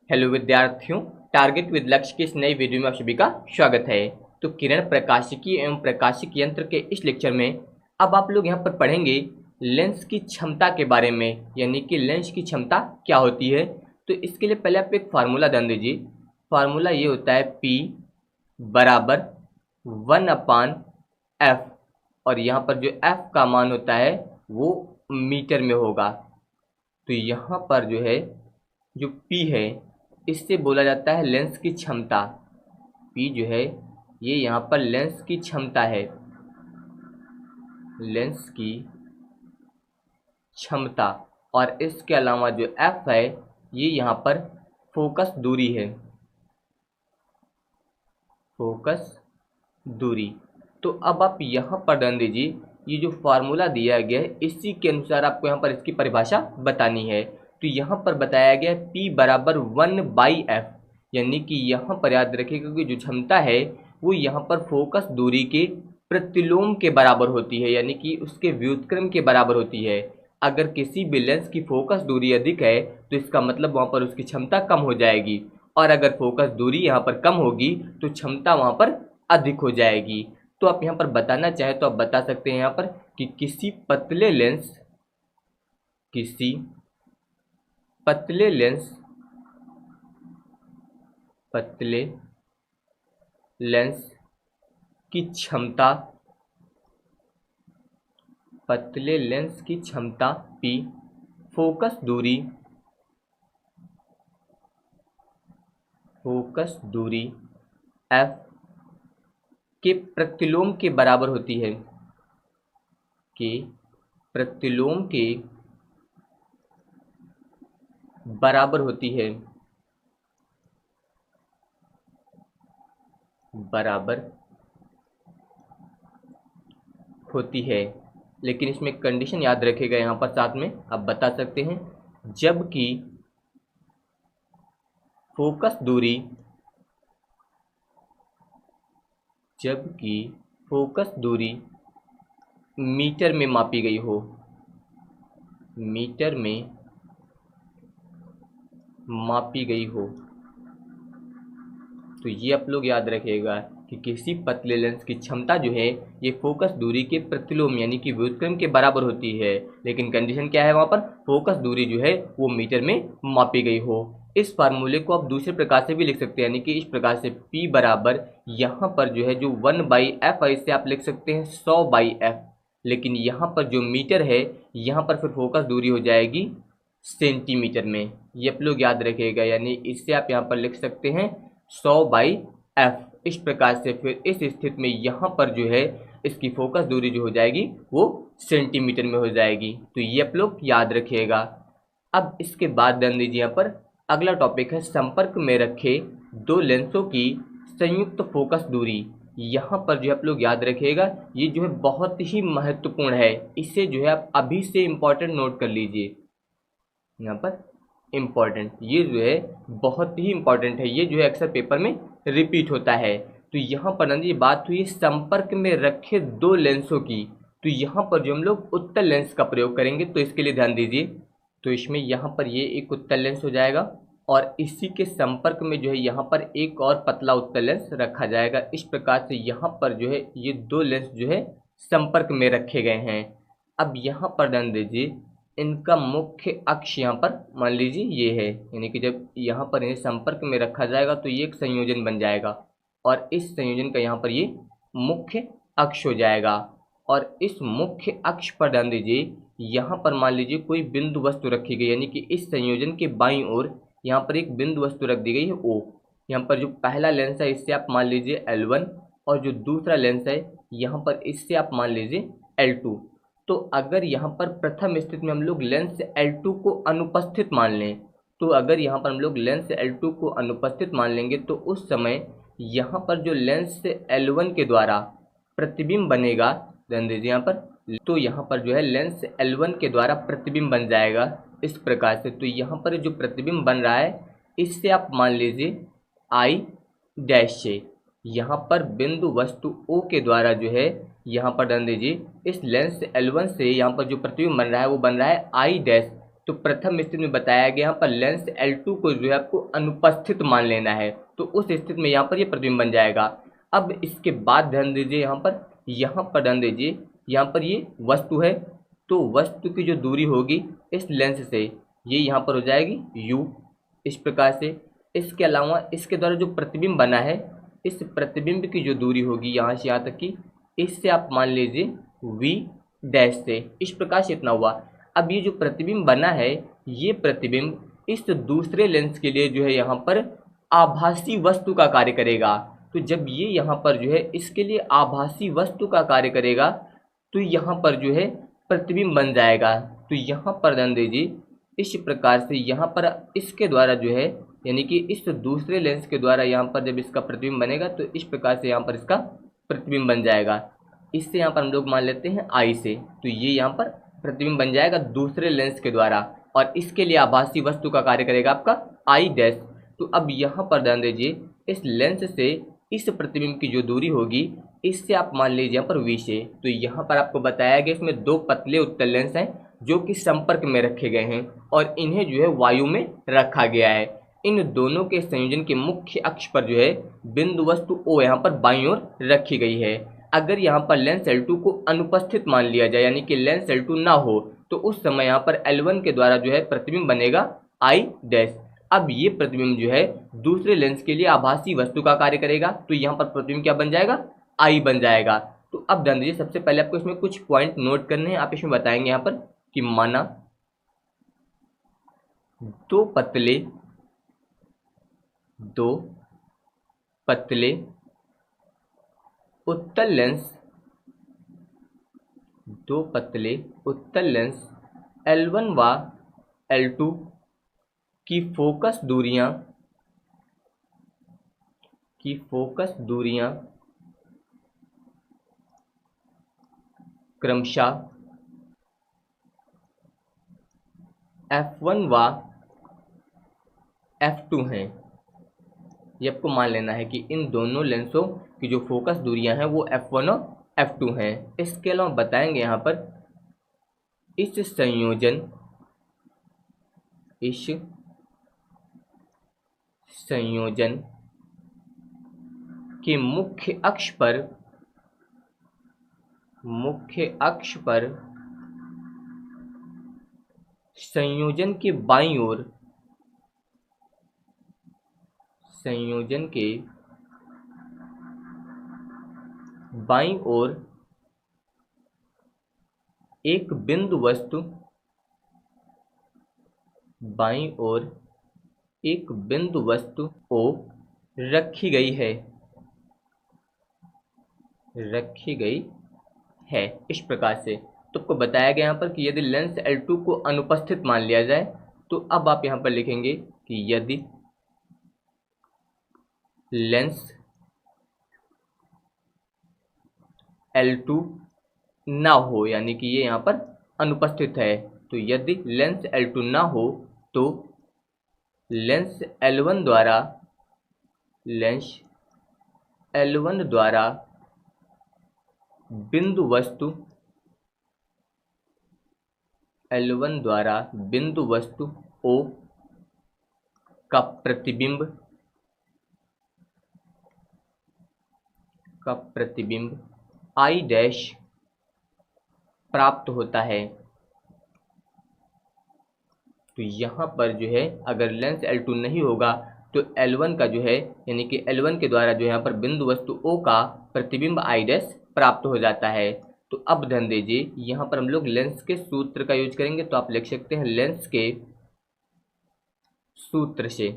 Hello विद्यार्थियों, target with लक्ष्य के इस नई वीडियो में आप सभी का स्वागत है। तो किरण प्रकाशिकी एवं प्रकाशिक यंत्र के इस लेक्चर में अब आप लोग यहाँ पर पढ़ेंगे लेंस की क्षमता के बारे में, यानी कि लेंस की क्षमता क्या होती है। तो इसके लिए पहले आप एक फार्मूला जान दीजिए। फार्मूला ये होता है P बराबर 1/f, और यहाँ पर जो f का मान होता है वो मीटर में होगा। तो यहाँ पर जो है जो P है इससे बोला जाता है लेंस की क्षमता। P जो है ये यहाँ पर लेंस की क्षमता है, लेंस की क्षमता। और इसके अलावा जो F है ये यहाँ पर फोकस दूरी है, फोकस दूरी। तो अब आप यहाँ पर ध्यान दीजिए, ये जो फार्मूला दिया गया है इसी के अनुसार आपको यहाँ पर इसकी परिभाषा बतानी है। तो यहाँ पर बताया गया है P बराबर 1/f, यानी कि यहाँ पर याद रखिएगा कि जो क्षमता है वो यहाँ पर फोकस दूरी के प्रतिलोम के बराबर होती है, यानी कि उसके व्युत्क्रम के बराबर होती है। अगर किसी भी लेंस की फोकस दूरी अधिक है तो इसका मतलब वहाँ पर उसकी क्षमता कम हो जाएगी, और अगर फोकस दूरी यहाँ पर कम होगी तो क्षमता वहाँ पर अधिक हो जाएगी। तो आप यहाँ पर बताना चाहें तो आप बता सकते हैं यहाँ पर कि किसी पतले लेंस की क्षमता, पतले लेंस की क्षमता P फोकस दूरी F के प्रतिलोम के बराबर होती है, के प्रतिलोम के बराबर होती है, लेकिन इसमें कंडीशन याद रखिएगा यहाँ पर साथ में आप बता सकते हैं, जबकि फोकस दूरी मीटर में मापी गई हो, मीटर में मापी गई हो। तो ये आप लोग याद रखिएगा कि किसी पतले लेंस की क्षमता जो है ये फोकस दूरी के प्रतिलोम यानी कि व्युत्क्रम के बराबर होती है, लेकिन कंडीशन क्या है वहाँ पर, फोकस दूरी जो है वो मीटर में मापी गई हो। इस फार्मूले को आप दूसरे प्रकार से भी लिख सकते हैं, यानी कि इस प्रकार से P बराबर यहाँ पर जो है जो 1/f है इससे आप लिख सकते हैं 100/f, लेकिन यहाँ पर जो मीटर है यहाँ पर फिर फोकस दूरी हो जाएगी सेंटीमीटर में। ये आप लोग याद रखिएगा, यानी इससे आप यहाँ पर लिख सकते हैं 100/f। इस प्रकार से फिर इस स्थिति में यहाँ पर जो है इसकी फोकस दूरी जो हो जाएगी वो सेंटीमीटर में हो जाएगी। तो ये आप लोग याद रखिएगा। अब इसके बाद ध्यान दीजिए, यहाँ पर अगला टॉपिक है संपर्क में रखे दो लेंसों की संयुक्त फोकस दूरी। यहाँ पर जो आप लोग याद रखिएगा ये जो है बहुत ही महत्वपूर्ण है, इसे जो है आप अभी से इम्पोर्टेंट नोट कर लीजिए। यहाँ पर इम्पॉर्टेंट, ये जो है बहुत ही इम्पॉर्टेंट है, ये जो है अक्सर पेपर में रिपीट होता है। तो यहाँ पर ये बात हुई संपर्क में रखे दो लेंसों की, तो यहाँ पर जो हम लोग उत्तल लेंस का प्रयोग करेंगे तो इसके लिए ध्यान दीजिए। तो इसमें यहाँ पर ये एक उत्तल लेंस हो जाएगा और इसी के संपर्क में जो है यहाँ पर एक और पतला उत्तल लेंस रखा जाएगा। इस प्रकार से यहाँ पर जो है ये दो लेंस जो है संपर्क में रखे गए हैं। अब यहाँ पर ध्यान दीजिए, इनका मुख्य अक्ष यहाँ पर मान लीजिए ये है, यानी कि जब यहाँ पर इन्हें संपर्क में रखा जाएगा तो ये एक संयोजन बन जाएगा, और इस संयोजन का यहाँ पर ये मुख्य अक्ष हो जाएगा। और इस मुख्य अक्ष पर ध्यान दीजिए, यहाँ पर मान लीजिए कोई बिंदु वस्तु रखी गई, यानी कि इस संयोजन के बाईं ओर यहाँ पर एक बिंदु वस्तु रख दी गई है O। यहाँ पर जो पहला लेंस है इससे आप मान लीजिए L1, और जो दूसरा लेंस है यहाँ पर इससे आप मान लीजिए L2। तो अगर यहाँ पर प्रथम स्थिति में हम लोग लेंस L2 को अनुपस्थित मान लें, तो अगर यहाँ पर हम लोग लेंस L2 को अनुपस्थित मान लेंगे तो उस समय यहाँ पर जो लेंस L1 के द्वारा प्रतिबिंब बनेगा, ध्यान दीजिए यहाँ पर, तो यहाँ पर जो है लेंस L1 के द्वारा प्रतिबिंब बन जाएगा इस प्रकार से। तो यहाँ पर जो प्रतिबिंब बन रहा है इससे आप मान लीजिए I डैश से, यहाँ पर बिंदु वस्तु O के द्वारा जो है यहाँ पर ध्यान दीजिए इस लेंस L1 से यहाँ पर जो प्रतिबिंब बन रहा है वो बन रहा है I डैश तो प्रथम स्थिति में बताया गया यहाँ पर लेंस L2 को जो है आपको अनुपस्थित मान लेना है, तो उस स्थिति में यहाँ पर ये प्रतिबिंब बन जाएगा। अब इसके बाद ध्यान दीजिए यहाँ पर ध्यान दीजिए, यहाँ पर ये वस्तु है, तो वस्तु की जो दूरी होगी इस लेंस से ये यहाँ पर हो जाएगी u, इस प्रकार से। इसके अलावा इसके द्वारा जो प्रतिबिंब बना है, इस प्रतिबिंब की जो दूरी होगी यहाँ से यहाँ तक की, इससे आप मान लीजिए v डैश से, इस प्रकार से इतना हुआ। अब ये जो प्रतिबिंब बना है, ये प्रतिबिंब इस दूसरे लेंस के लिए जो है यहाँ पर आभासी वस्तु का कार्य करेगा। तो जब ये यहाँ पर जो है इसके लिए आभासी वस्तु का कार्य करेगा, तो यहाँ पर जो है प्रतिबिंब बन जाएगा। तो यहाँ पर ध्यान दीजिए, इस प्रकार से यहाँ पर इसके द्वारा जो है, यानी कि इस दूसरे लेंस के द्वारा यहाँ पर जब इसका प्रतिबिंब बनेगा, तो इस प्रकार से यहाँ पर इसका प्रतिबिंब बन जाएगा। इससे यहाँ पर हम लोग मान लेते हैं आई से, तो ये यहाँ पर प्रतिबिंब बन जाएगा दूसरे लेंस के द्वारा, और इसके लिए आभासी वस्तु का कार्य करेगा आपका आई डैश। तो अब यहाँ पर ध्यान दीजिए, इस लेंस से इस प्रतिबिंब की जो दूरी होगी, इससे आप मान लीजिए यहाँ पर v से। तो यहाँ पर आपको बताया गया इसमें दो पतले उत्तल लेंस हैं जो कि संपर्क में रखे गए हैं, और इन्हें जो है वायु में रखा गया है। इन दोनों के संयोजन के मुख्य अक्ष पर जो है बिंदु वस्तु O यहाँ पर बाईं ओर रखी गई है। अगर यहाँ पर लेंस L2 को अनुपस्थित मान लिया जाए, यानी कि लेंस L2 ना हो, तो उस समय यहाँ पर L1 के द्वारा जो है प्रतिबिंब बनेगा I डैश। अब ये प्रतिबिंब जो है दूसरे लेंस के लिए आभासी वस्तु का कार्य करेगा, तो यहाँ पर प्रतिबिंब क्या बन जाएगा, I बन जाएगा। तो अब ध्यान दीजिए, सबसे पहले आपको इसमें कुछ पॉइंट नोट करने हैं। आप इसमें बताएंगे यहाँ पर कि माना दो पतले उत्तल लेंस L1 व L2 की फोकस दूरियां क्रमशः F1 व F2 हैं। ये आपको मान लेना है कि इन दोनों लेंसों की जो फोकस दूरियां हैं वो F1 और F2 हैं। इसके अलावा बताएंगे यहाँ पर इस संयोजन के मुख्य अक्ष पर संयोजन के बाईं ओर एक बिंदु वस्तु O रखी गई है इस प्रकार से। तो आपको बताया गया यहाँ पर कि यदि लेंस L2 को अनुपस्थित मान लिया जाए, तो अब आप यहाँ पर लिखेंगे कि यदि लेंस L2 ना हो, यानी कि ये यहाँ पर अनुपस्थित है, तो यदि लेंस L2 ना हो तो लेंस L1 द्वारा बिंदु वस्तु O का प्रतिबिंब I डैश प्राप्त होता है। तो यहाँ पर जो है अगर लेंस L2 नहीं होगा तो L1 का जो है, यानी कि L1 के द्वारा जो यहाँ पर बिंदु वस्तु O का प्रतिबिंब I डैश प्राप्त हो जाता है। तो अब ध्यान दीजिए, यहाँ पर हम लोग लेंस के सूत्र का यूज करेंगे। तो आप लिख सकते हैं लेंस के सूत्र से।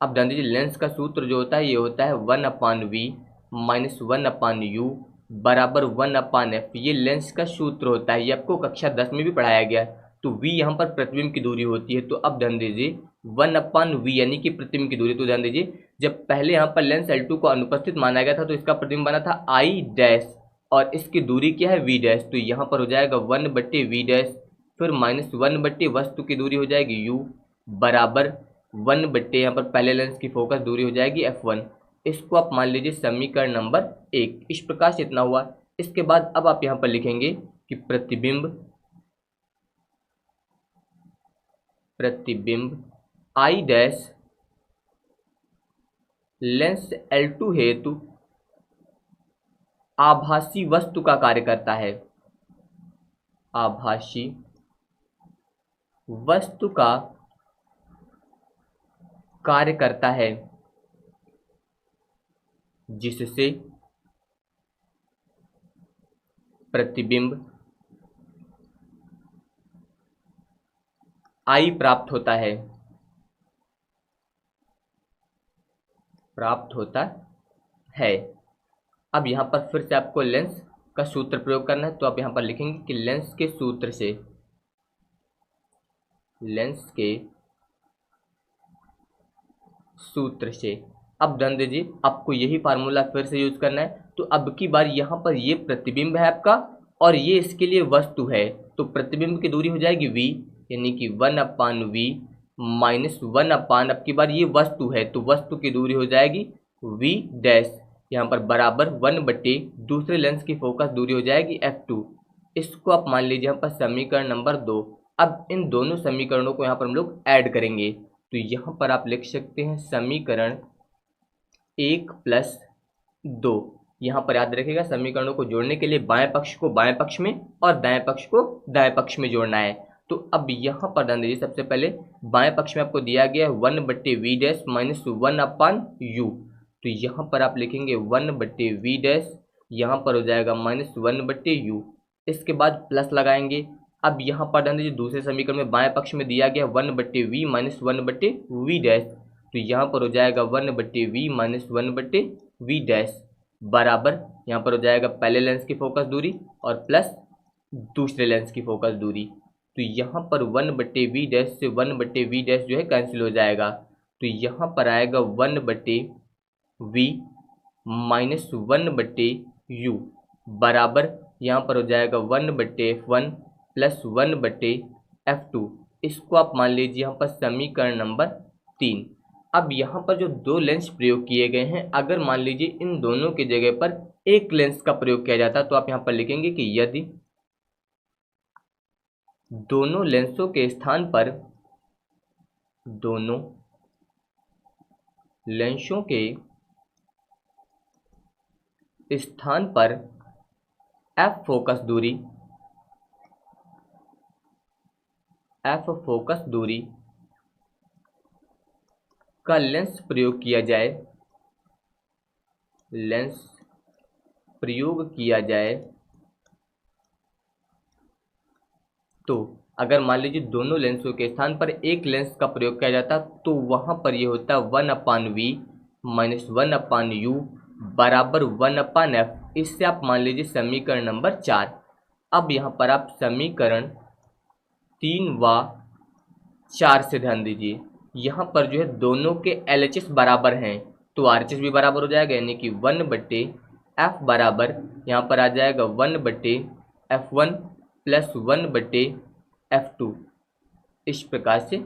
अब ध्यान दीजिए, लेंस का सूत्र जो होता है ये होता है 1/v माइनस 1/u बराबर 1/f। ये लेंस का सूत्र होता है, ये आपको कक्षा 10 में भी पढ़ाया गया है। तो v यहाँ पर प्रतिबिंब की दूरी होती है। तो अब ध्यान दीजिए 1/v यानी कि प्रतिबिंब की दूरी। तो ध्यान दीजिए, जब पहले यहाँ पर लेंस L2 को अनुपस्थित माना गया था तो इसका प्रतिबिंब बना था I डैश, और इसकी दूरी क्या है v डैश। तो यहाँ पर हो जाएगा 1/v डैश, फिर माइनस 1/ वस्तु की दूरी हो जाएगी u बराबर 1/ यहाँ पर पहले लेंस की फोकस दूरी हो जाएगी F1। इसको आप मान लीजिए समीकरण नंबर 1। इस प्रकार से इतना हुआ। इसके बाद अब आप यहाँ पर लिखेंगे कि प्रतिबिंब प्रतिबिंब I डैश लेंस L2 हेतु आभासी वस्तु का कार्य करता है। आभासी वस्तु का कार्य करता है जिससे प्रतिबिंब I प्राप्त होता है। अब यहां पर फिर से आपको लेंस का सूत्र प्रयोग करना है, तो आप यहां पर लिखेंगे कि लेंस के सूत्र से अब ध्यान दीजिए, आपको यही फार्मूला फिर से यूज करना है। तो अब की बार यहाँ पर ये प्रतिबिंब है आपका और ये इसके लिए वस्तु है, तो प्रतिबिंब की दूरी हो जाएगी v, यानी कि 1/v माइनस 1/, अब की बार ये वस्तु है तो वस्तु की दूरी हो जाएगी v डैश, यहाँ पर बराबर 1/, दूसरे लेंस की फोकस दूरी हो जाएगी f2। इसको आप मान लीजिए यहाँ पर समीकरण नंबर 2। अब इन दोनों समीकरणों को यहाँ पर हम लोग ऐड करेंगे, तो यहाँ पर आप लिख सकते हैं समीकरण 1 + 2। यहाँ पर याद रखिएगा समीकरणों को जोड़ने के लिए बाएं पक्ष को बाएं पक्ष में और दाएं पक्ष को दाएं पक्ष में जोड़ना है। तो अब यहाँ पर ध्यान दीजिए, सबसे पहले बाएं पक्ष में आपको दिया गया है 1/v डैश माइनस 1/u, तो यहाँ पर आप लिखेंगे 1/v डैश, यहाँ पर हो जाएगा माइनस 1/u, इसके बाद प्लस लगाएंगे। अब यहाँ पर ध्यान दीजिए दूसरे समीकरण में बाएं पक्ष में दिया गया 1/v माइनस 1/v डैश, तो यहाँ पर हो जाएगा 1/v माइनस 1/v डैश बराबर, यहाँ पर हो जाएगा पहले लेंस की फोकस दूरी और प्लस दूसरे लेंस की फोकस दूरी। तो यहाँ पर 1/v डैश से 1/v डैश जो है कैंसिल हो जाएगा, तो यहाँ पर आएगा 1/v माइनस 1/u बराबर, यहाँ पर हो जाएगा 1/f1 प्लस 1/f2। इसको आप मान लीजिए यहाँ पर समीकरण नंबर 3। अब यहाँ पर जो दो लेंस प्रयोग किए गए हैं, अगर मान लीजिए इन दोनों की जगह पर एक लेंस का प्रयोग किया जाता तो आप यहाँ पर लिखेंगे कि यदि दोनों लेंसों के स्थान पर f फोकस दूरी का लेंस प्रयोग किया जाए, तो अगर मान लीजिए दोनों लेंसों के स्थान पर एक लेंस का प्रयोग किया जाता तो वहां पर ये होता 1/v माइनस 1/u बराबर 1/f। इससे आप मान लीजिए समीकरण नंबर 4। अब यहाँ पर आप समीकरण 3 व 4 से ध्यान दीजिए, यहाँ पर जो है दोनों के LHS बराबर हैं तो RHS भी बराबर हो जाएगा, यानी कि 1/f बराबर यहाँ पर आ जाएगा 1/f1 प्लस 1/f2। इस प्रकार से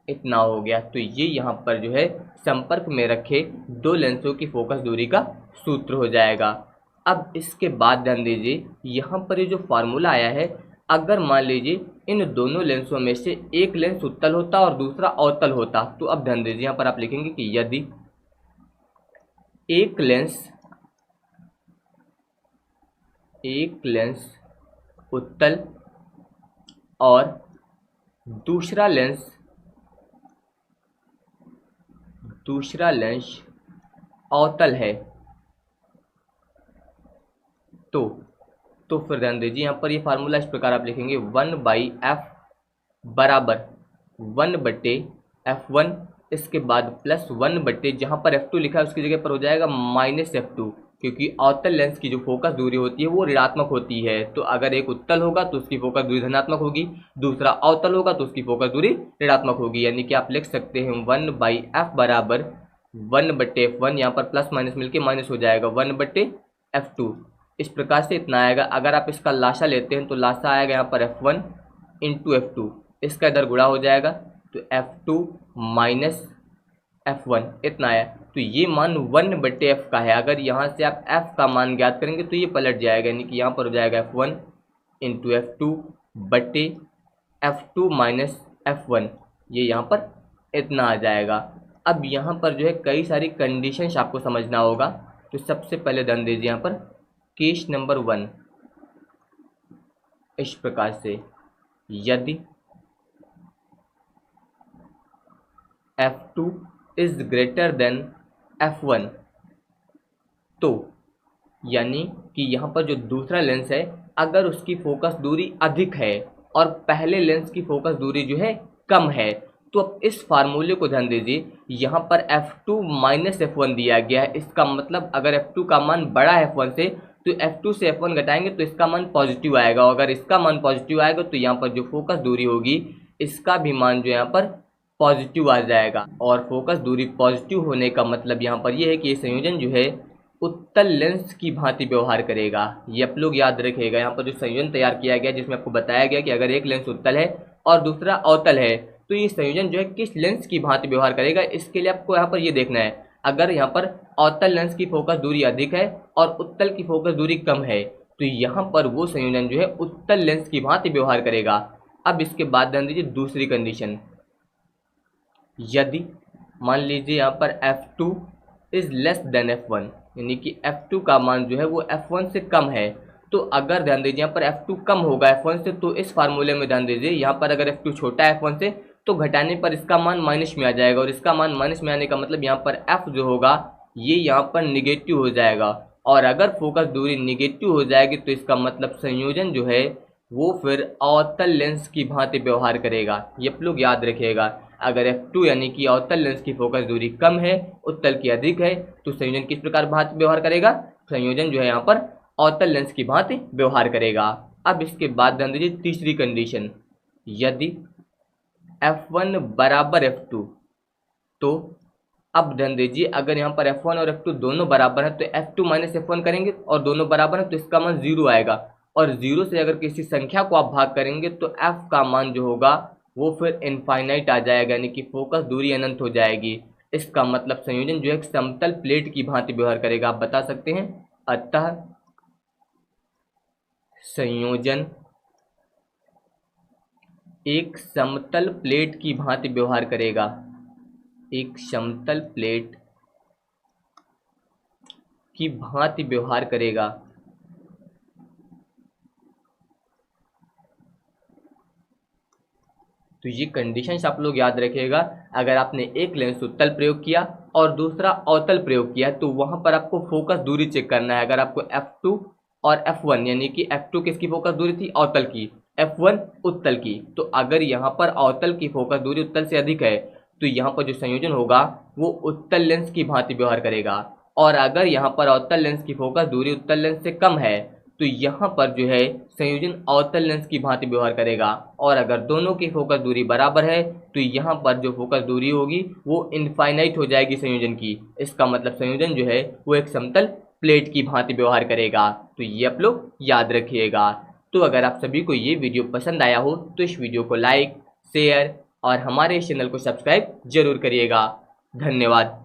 इतना हो गया। तो ये यहाँ पर जो है संपर्क में रखे दो लेंसों की फोकस दूरी का सूत्र हो जाएगा। अब इसके बाद ध्यान दीजिए यहाँ पर ये जो फार्मूला आया है, अगर मान लीजिए इन दोनों लेंसों में से एक लेंस उत्तल होता और दूसरा अवतल होता, तो अब ध्यान दीजिए यहाँ पर आप लिखेंगे कि यदि एक लेंस उत्तल और दूसरा लेंस अवतल है, तो फिर ध्यान दीजिए यहाँ पर ये फार्मूला इस प्रकार आप लिखेंगे 1/f बराबर 1/f1, इसके बाद प्लस 1/, जहाँ पर f2 लिखा है उसकी जगह पर हो जाएगा माइनस f2, क्योंकि अवतल लेंस की जो फोकस दूरी होती है वो ऋणात्मक होती है। तो अगर एक उत्तल होगा तो उसकी फोकस दूरी धनात्मक होगी, दूसरा अवतल होगा तो उसकी फोकस दूरी ऋणात्मक होगी, यानी कि आप लिख सकते हैं 1/f बराबर 1/f1, यहाँ पर प्लस माइनस मिलके माइनस हो जाएगा 1/f2। इस प्रकार से इतना आएगा। अगर आप इसका लासा लेते हैं तो लासा आएगा यहाँ पर f1 इंटू f2, इसका इधर गुणा हो जाएगा तो f2 माइनस f1 इतना आया। तो ये मान 1/f का है। अगर यहाँ से आप f का मान ज्ञात करेंगे तो ये पलट जाएगा, यानी कि यहाँ पर हो जाएगा f1 into f2 minus f1, ये यहाँ पर इतना आ जाएगा। अब यहाँ पर जो है कई सारी कंडीशंस आपको समझना होगा। तो सबसे पहले ध्यान दीजिए यहाँ पर केस नंबर 1 इस प्रकार से, यदि F2 is greater than F1, तो यानी कि यहाँ पर जो दूसरा लेंस है अगर उसकी फोकस दूरी अधिक है और पहले लेंस की फोकस दूरी जो है कम है, तो अब इस फार्मूले को ध्यान दीजिए, यहाँ पर F2 माइनस F1 दिया गया है। इसका मतलब अगर F2 का मान बड़ा है F1 से तो F2 से F1 घटाएंगे तो इसका मान पॉजिटिव आएगा, और अगर इसका मान पॉजिटिव आएगा तो यहाँ पर जो फोकस दूरी होगी इसका भी मान जो यहाँ पर पॉजिटिव आ जाएगा। और फोकस दूरी पॉजिटिव होने का मतलब यहाँ पर ये है कि ये संयोजन जो है उत्तल लेंस की भांति व्यवहार करेगा। ये आप लोग याद रखिएगा। यहाँ पर जो संयोजन तैयार किया गया जिसमें आपको बताया गया कि अगर एक लेंस उत्तल है और दूसरा अवतल है तो ये संयोजन जो है किस लेंस की भांति व्यवहार करेगा, इसके लिए आपको यहाँ पर ये देखना है। अगर यहाँ पर अवतल लेंस की फोकस दूरी अधिक है और उत्तल की फोकस दूरी कम है तो यहाँ पर वो संयोजन जो है उत्तल लेंस की भांति व्यवहार करेगा। अब इसके बाद ध्यान दीजिए दूसरी कंडीशन, यदि मान लीजिए यहाँ पर F2 is less than F1, यानी कि F2 का मान जो है वो F1 से कम है। तो अगर ध्यान दीजिए यहाँ पर F2 कम होगा F1 से, तो इस फार्मूले में ध्यान दीजिए यहाँ पर अगर F2 छोटा है F1 से तो घटाने पर इसका मान माइनस में आ जाएगा, और इसका मान माइनस में आने का मतलब यहाँ पर F जो होगा ये यहाँ पर निगेटिव हो जाएगा। और अगर फोकस दूरी निगेटिव हो जाएगी तो इसका मतलब संयोजन जो है वो फिर अवतल लेंस की भांति व्यवहार करेगा। ये आप लोग याद रखिएगा। अगर F2 यानी कि अवतल लेंस की फोकस दूरी कम है उत्तल की अधिक है तो संयोजन किस प्रकार भांति व्यवहार करेगा, संयोजन जो है यहाँ पर अवतल लेंस की भांति व्यवहार करेगा। अब इसके बाद ध्यान दीजिए तीसरी कंडीशन, यदि F1 बराबर F2, तो अब ध्यान दीजिए अगर यहाँ पर F1 और F2 दोनों बराबर हैं तो F2 माइनस F1 करेंगे और दोनों बराबर हैं तो इसका मान 0 आएगा, और 0 से अगर किसी संख्या को आप भाग करेंगे तो F का मान जो होगा वो फिर इनफाइनाइट आ जाएगा, यानी कि फोकस दूरी अनंत हो जाएगी। इसका मतलब संयोजन जो है समतल प्लेट की भांति व्यवहार करेगा। आप बता सकते हैं, अतः संयोजन एक समतल प्लेट की भांति व्यवहार करेगा, एक समतल प्लेट की भांति व्यवहार करेगा। तो ये कंडीशंस आप लोग याद रखिएगा। अगर आपने एक लेंस उत्तल प्रयोग किया और दूसरा अवतल प्रयोग किया तो वहां पर आपको फोकस दूरी चेक करना है। अगर आपको F2 और F1 यानी कि F2 किसकी फोकस दूरी थी, अवतल की, F1 उत्तल की, तो अगर यहाँ पर अवतल की फोकस दूरी उत्तल से अधिक है तो यहाँ पर जो संयोजन होगा वो उत्तल लेंस की भांति व्यवहार करेगा। और अगर यहाँ पर अवतल लेंस की फोकस दूरी उत्तल लेंस से कम है तो यहाँ पर जो है संयोजन अवतल लेंस की भांति व्यवहार करेगा। और अगर दोनों की फोकस दूरी बराबर है तो यहाँ पर जो फोकस दूरी होगी वो इनफाइनाइट हो जाएगी संयोजन की। इसका मतलब संयोजन जो है वो एक समतल प्लेट की भांति व्यवहार करेगा। तो ये आप लोग याद रखिएगा। तो अगर आप सभी को ये वीडियो पसंद आया हो तो इस वीडियो को लाइक, शेयर और हमारे इस चैनल को सब्सक्राइब जरूर करिएगा। धन्यवाद।